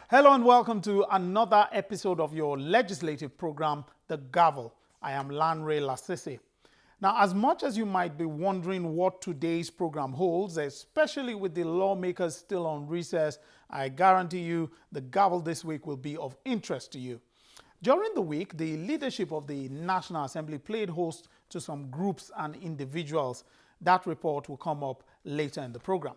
Hello and welcome to another episode of your legislative program, The Gavel. I am Lanre Lasisi. Now, as much as you might be wondering what today's program holds, especially with the lawmakers still on recess, I guarantee you the Gavel this week will be of interest to you. During the week, the leadership of the National Assembly played host to some groups and individuals. That report will come up later in the program.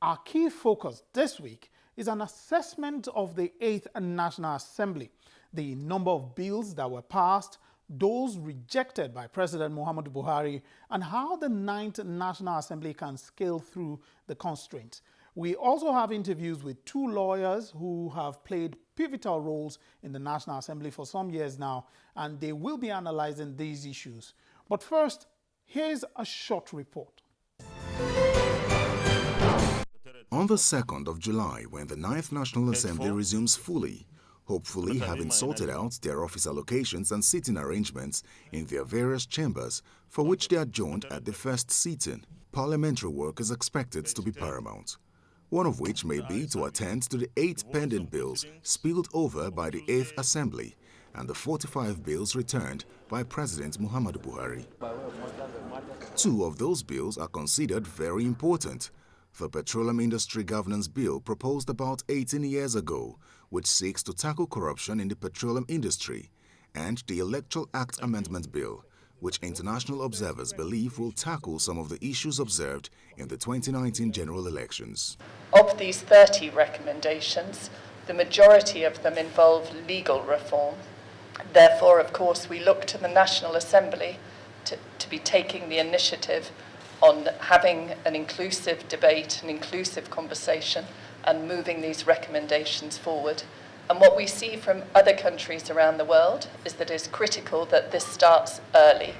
Our key focus this week is an assessment of the 8th National Assembly, the number of bills that were passed, those rejected by President Muhammadu Buhari, and how the 9th National Assembly can scale through the constraints. We also have interviews with two lawyers who have played pivotal roles in the National Assembly for some years now, and they will be analyzing these issues. But first, here's a short report. On the 2nd of July, when the 9th National Assembly resumes fully, hopefully having sorted out their office allocations and sitting arrangements in their various chambers for which they adjourned at the first sitting, parliamentary work is expected to be paramount, one of which may be to attend to the 8 pending bills spilled over by the 8th Assembly and the 45 bills returned by President Muhammadu Buhari. 2 of those bills are considered very important. The Petroleum Industry Governance Bill proposed about 18 years ago, which seeks to tackle corruption in the petroleum industry, and the Electoral Act Amendment Bill, which international observers believe will tackle some of the issues observed in the 2019 general elections. Of these 30 recommendations, the majority of them involve legal reform. Therefore, of course, we look to the National Assembly to be taking the initiative on having an inclusive debate, an inclusive conversation, and moving these recommendations forward. And what we see from other countries around the world is that it's critical that this starts early.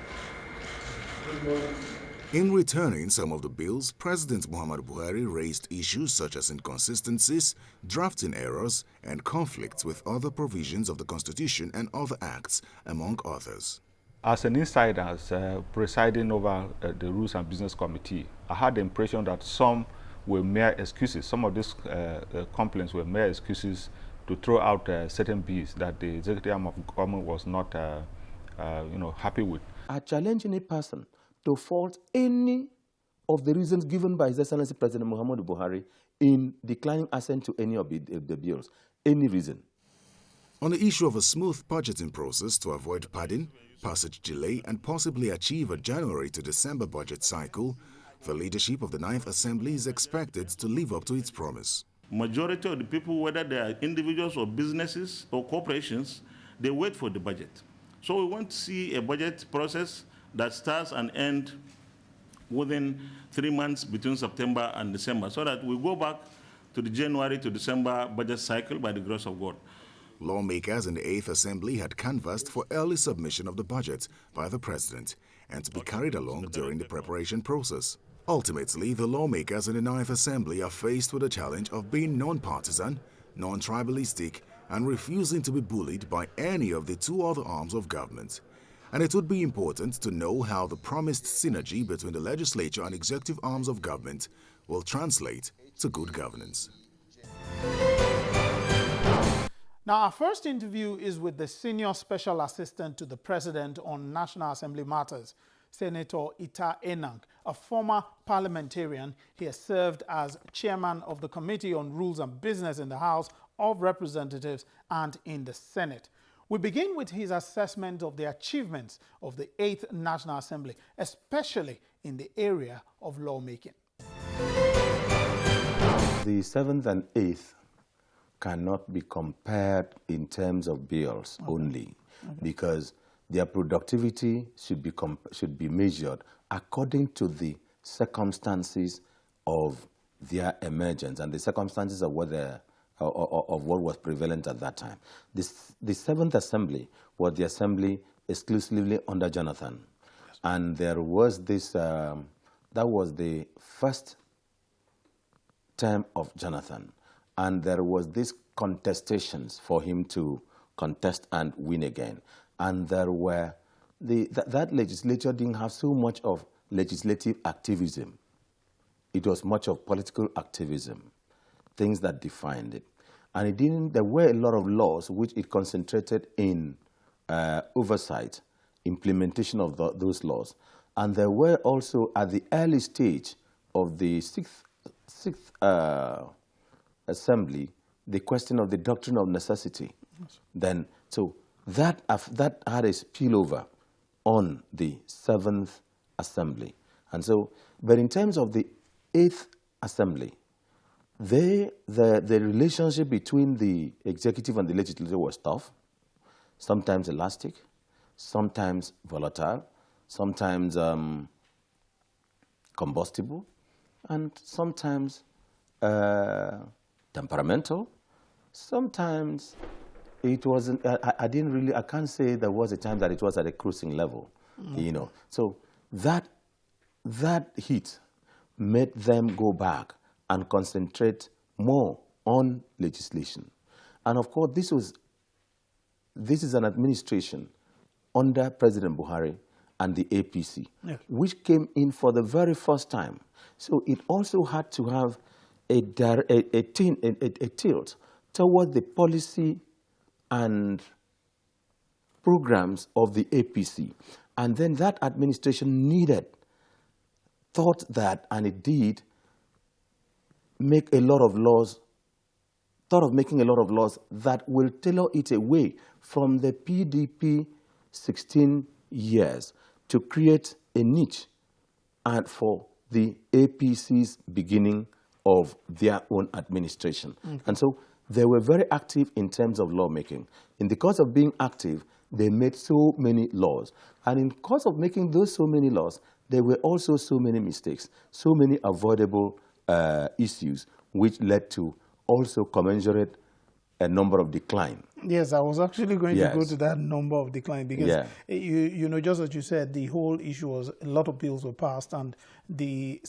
In returning some of the bills, President Muhammadu Buhari raised issues such as inconsistencies, drafting errors, and conflicts with other provisions of the Constitution and other acts, among others. As an insider, presiding over the Rules and Business Committee, I had the impression that some were mere excuses. Some of these complaints were mere excuses to throw out certain bills that the executive arm of government was not happy with. I challenge any person to fault any of the reasons given by His Excellency President Muhammadu Buhari in declining assent to any of the bills. Any reason. On the issue of a smooth budgeting process to avoid padding, passage delay, and possibly achieve a January to December budget cycle, the leadership of the 9th Assembly is expected to live up to its promise. Majority of the people, whether they are individuals or businesses or corporations, they wait for the budget. So we want to see a budget process that starts and ends within 3 months between September and December, so that we go back to the January to December budget cycle by the grace of God. Lawmakers in the 8th Assembly had canvassed for early submission of the budget by the President and to be carried along during the preparation process. Ultimately, the lawmakers in the 9th Assembly are faced with the challenge of being non-partisan, non-tribalistic, and refusing to be bullied by any of the 2 other arms of government. And it would be important to know how the promised synergy between the legislature and executive arms of government will translate to good governance. Now, our first interview is with the Senior Special Assistant to the President on National Assembly Matters, Senator Ita Enang, a former parliamentarian. He has served as chairman of the Committee on Rules and Business in the House of Representatives and in the Senate. We begin with his assessment of the achievements of the 8th National Assembly, especially in the area of lawmaking. The 7th and 8th cannot be compared in terms of bills only, because their productivity should be measured according to the circumstances of their emergence and the circumstances of what was prevalent at that time. The 7th Assembly was the assembly exclusively under Jonathan, and there was this. That was the first term of Jonathan. And there was these contestations for him to contest and win again. And there were, that legislature didn't have so much of legislative activism. It was much of political activism, things that defined it. And it didn't, there were a lot of laws which it concentrated in oversight, implementation of those laws. And there were also, at the early stage of the sixth assembly, the question of the doctrine of necessity. Yes. Then, so that had a spillover on the 7th assembly. And so, but in terms of the 8th assembly, the relationship between the executive and the legislature was tough, sometimes elastic, sometimes volatile, sometimes combustible, and sometimes temperamental. Sometimes it wasn't, I can't say there was a time that it was at a cruising level, you know. So that heat made them go back and concentrate more on legislation. And of course, this is an administration under President Buhari and the APC, yes, which came in for the very first time. So it also had to have a tilt toward the policy and programs of the APC. And then that administration thought that, and it did, thought of making a lot of laws that will tailor it away from the PDP 16 years to create a niche and for the APC's beginning of their own administration. Okay. And so they were very active in terms of lawmaking. In the course of being active, they made so many laws. And in the course of making those so many laws, there were also so many mistakes, so many avoidable issues, which led to also commensurate a number of decline. Yes, I was actually going to go to that number of decline because, you know, just as you said, the whole issue was a lot of bills were passed, and the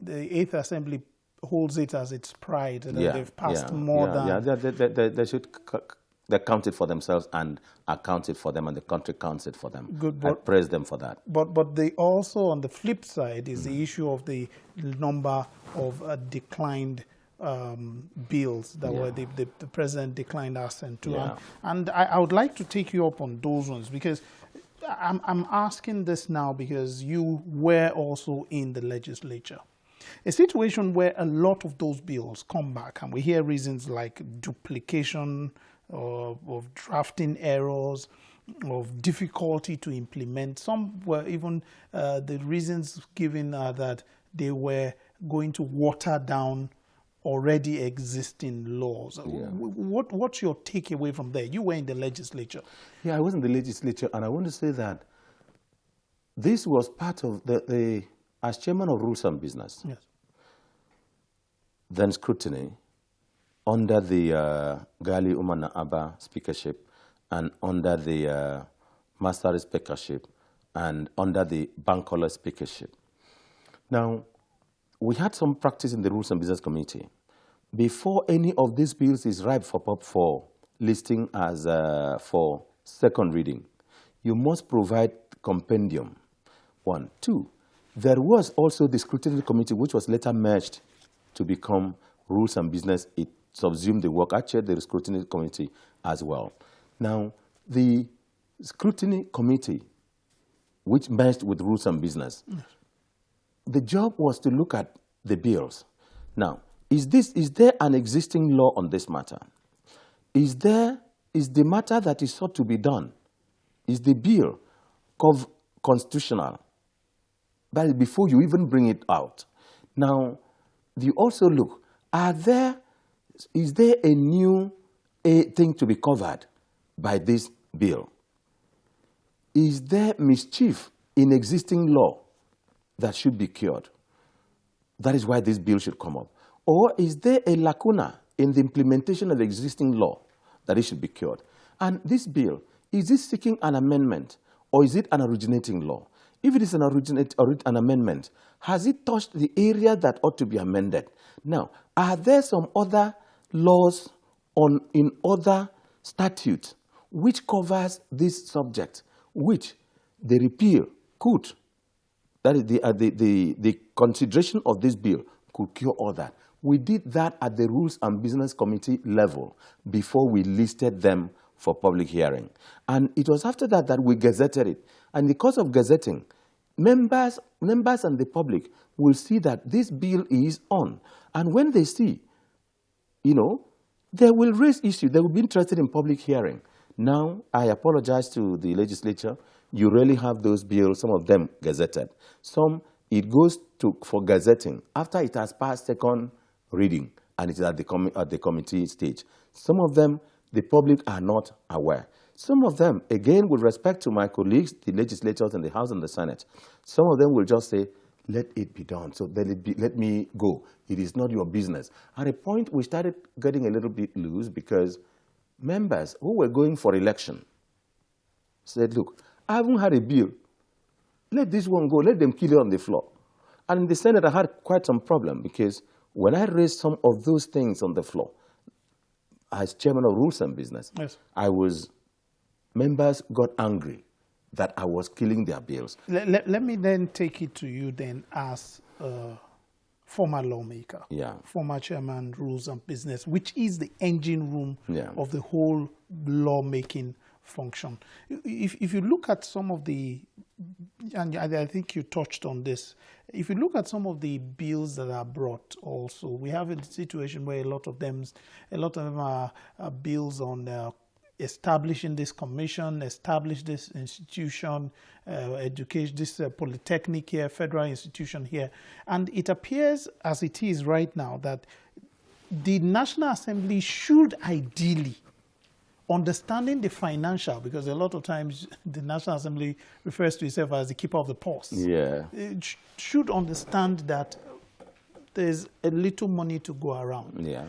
8th Assembly holds it as its pride that they've passed more than... They counted for themselves and accounted for them, and the country counted for them. Good, I praise them for that. But they also, on the flip side, is the issue of the number of declined bills that were the president declined assent to. Yeah. And I would like to take you up on those ones, because I'm asking this now because you were also in the legislature. A situation where a lot of those bills come back, and we hear reasons like duplication, of drafting errors, of difficulty to implement. Some were even, the reasons given are that they were going to water down already existing laws. Yeah. What's your takeaway from there? You were in the legislature. Yeah, I was in the legislature, and I want to say that this was part of as chairman of Rules and Business, yes, then scrutiny, under the Gali Umar Abba speakership, and under the Master speakership, and under the Bankola speakership. Now, we had some practice in the Rules and Business Committee. Before any of these bills is ripe for listing as for second reading, you must provide compendium. 1. 2, there was also the Scrutiny Committee, which was later merged to become Rules and Business. It subsumed the work. I chaired the Scrutiny Committee as well. Now, the Scrutiny Committee, which merged with Rules and Business, yes, the job was to look at the bills. Now, is there an existing law on this matter? Is the matter that is sought to be done, is the bill constitutional? That is before you even bring it out. Now, you also look, is there a new thing to be covered by this bill? Is there mischief in existing law that should be cured? That is why this bill should come up. Or is there a lacuna in the implementation of the existing law that it should be cured? And this bill, is it seeking an amendment, or is it an originating law? If it is an amendment, has it touched the area that ought to be amended? Now, are there some other laws in other statutes which covers this subject, which the repeal could, that is the consideration of this bill could cure all that. We did that at the Rules and Business Committee level before we listed them for public hearing. And it was after that that we gazetted it. And because of gazetting, members and the public will see that this bill is on. And when they see, they will raise issues. They will be interested in public hearing. Now, I apologize to the legislature. You really have those bills, some of them gazetted. Some, it goes for gazetting after it has passed second reading and it is at the committee stage. Some of them, the public are not aware. Some of them, again, with respect to my colleagues, the legislators in the House and the Senate, some of them will just say, let it be done. So let me go. It is not your business. At a point, we started getting a little bit loose because members who were going for election said, look, I haven't had a bill. Let this one go. Let them kill it on the floor. And in the Senate, I had quite some problem because when I raised some of those things on the floor, as chairman of Rules and Business, yes, members got angry that I was killing their bills. Let me then take it to you then as a former lawmaker, former chairman, Rules and Business, which is the engine room of the whole lawmaking function. If you look at some of the, and I think you touched on this, if you look at some of the bills that are brought also, we have a situation where a lot of them are bills on establishing this commission, establish this institution, education, this polytechnic here, federal institution here. And it appears as it is right now that the National Assembly should ideally, understanding the financial, because a lot of times the National Assembly refers to itself as the keeper of the purse. Yeah. It should understand that there's a little money to go around. Yeah.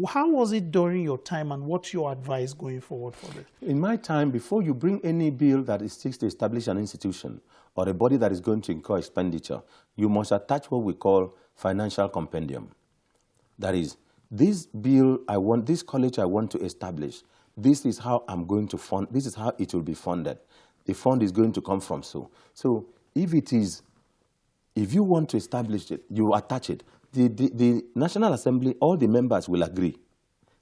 How was it during your time, and what's your advice going forward for this? In my time, before you bring any bill that seeks to establish an institution or a body that is going to incur expenditure, you must attach what we call financial compendium. That is, this bill this college I want to establish, this is how I'm going to fund, this is how it will be funded. The fund is going to come from so. So if you want to establish it, you attach it. The National Assembly, all the members will agree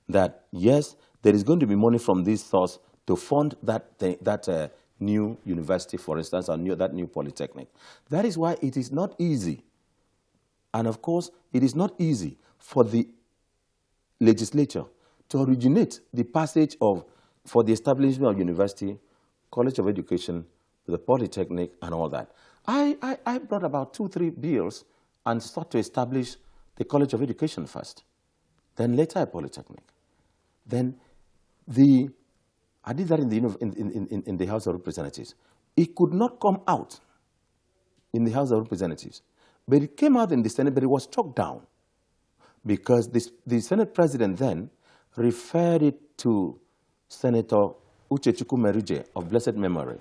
that, yes, there is going to be money from this source to fund that new university, for instance, or that new polytechnic. That is why it is not easy. And of course, it is not easy for the legislature to originate the passage for the establishment of university, college of education, the polytechnic, and all that. I brought about 2-3 bills and sought to establish the College of Education first, then later a polytechnic. Then I did that in the House of Representatives. It could not come out in the House of Representatives, but it came out in the Senate, but it was struck down because the Senate president then referred it to Senator Uchechukwu Merije of blessed memory.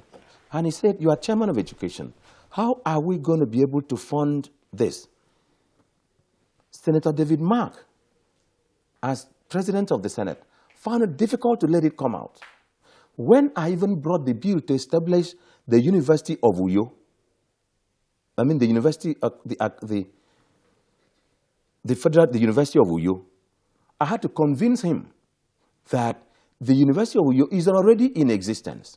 And he said, you are chairman of education. How are we going to be able to fund this? Senator David Mark, as president of the Senate, found it difficult to let it come out. When I even brought the bill to establish the University of Uyo, the University of the University of Uyo, I had to convince him that the University of Uyo is already in existence,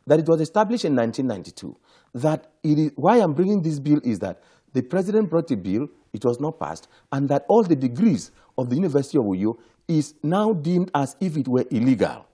that it was established in 1992, that why I'm bringing this bill is that the president brought a bill, it was not passed, and that all the degrees of the University of Uyo is now deemed as if it were illegal.